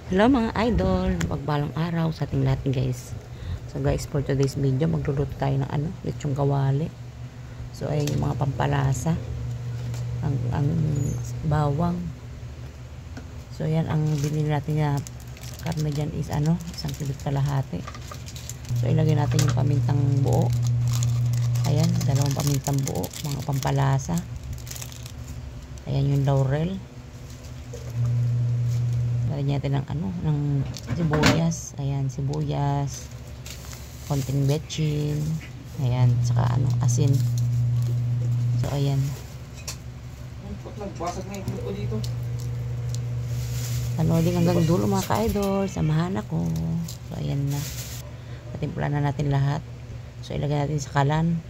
Hello mga idol, magbalang araw sa ating lahat guys. So guys, for today's video magluluto tayo ng lechong kawali. So ayun yung mga pampalasa, ang bawang. So yan ang binili natin na karne dyan is 1 kilo kalahati. So ilagay natin yung pamintang buo. Ayan, 2 pamintang buo, mga pampalasa. Ayan yung laurel. Lagyan natin ng sibuyas. Ayan, sibuyas. Konting betchin. Ayan, saka asin. So, ayan. Nagbasag na yung ko dito. Panoodin hanggang dulo mga ka-idol. Samahan ako. So, ayan na. Patimpla na natin lahat. So, ilagay natin sa kalan.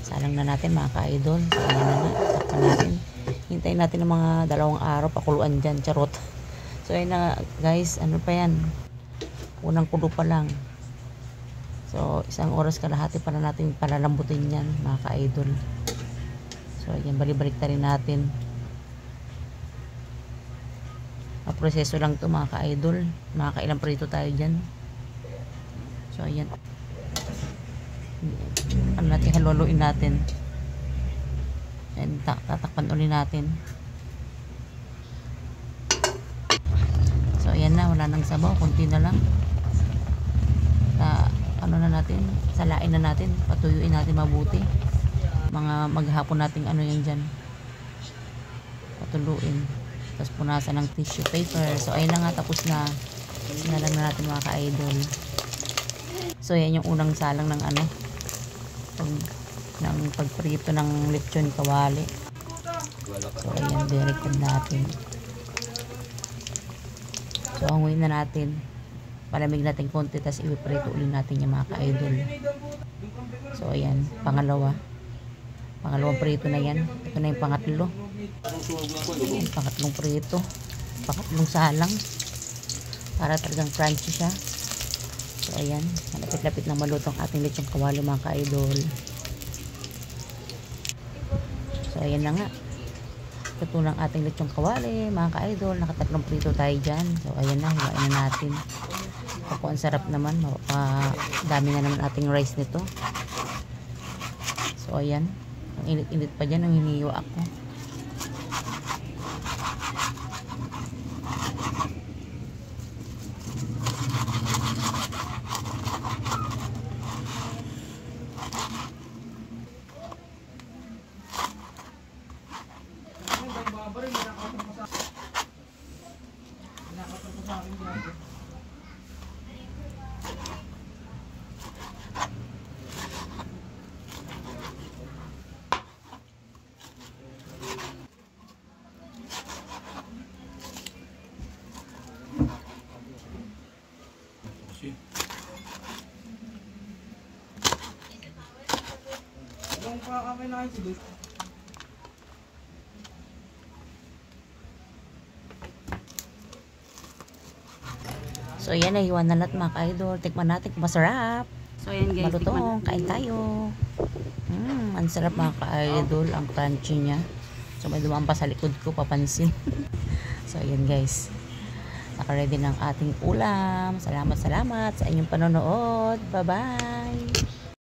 Salang na natin mga ka-idol. So, ayan na nga. Takpan natin. Hintayin natin ng mga 2 araw. Pakuluan dyan. Charot. So, ayun na guys, pa yan? Unang kulo pa lang. So, 1 oras kalahati para natin palalambutin yan, mga ka-idol. So, ayan, balik-balik na rin natin. Proseso lang to mga ka-idol. Makakailang prito tayo dyan. So, ayan. Haluluin natin. Ayan, tatakpan ulit natin. So, ayan na, wala nang sabaw, konti na lang. Na natin, salain na natin, patuyuin natin mabuti. Mga maghapon nating yan dyan. Patuluin. Tapos punasan ng tissue paper. So, ayan na nga, tapos na. Sinalang na natin mga ka-idol. So, ayan yung unang salang ng ng pagprito ng lechon kawali. So, ayan, direkod natin. So, hanguin na natin. Palamig natin konti, tapos ipiprito ulit natin yung mga ka-idol. So, ayan. Pangalawang prito na yan. Ito na yung pangatlo. Ayan, pangatlong prito. Pangatlong salang. Para talagang crunchy siya. So, ayan. Malapit-lapit na malutong ating lechong kawali mga ka-idol. So, ayan na nga. Ito ng ating lechong kawali, mga ka-idol. Nakatatlong prito tayo dyan. So, ayan na. Hiwain na natin. Ako, ang sarap naman. Dami na naman ating rice nito. So, ayan. Ang init-init pa dyan. Ang hiniwa ako. So, yan, nahiwan na lahat mga ka-idol. Tikman natin kung masarap. So, ayan guys. Malutong, kain tayo. Ang sarap mga ka-idol. Ang crunchy niya. So, may dumaan pa sa likod ko, papansin. So, ayan guys. Naka-ready ng ating ulam. Salamat sa inyong panonood. Bye-bye!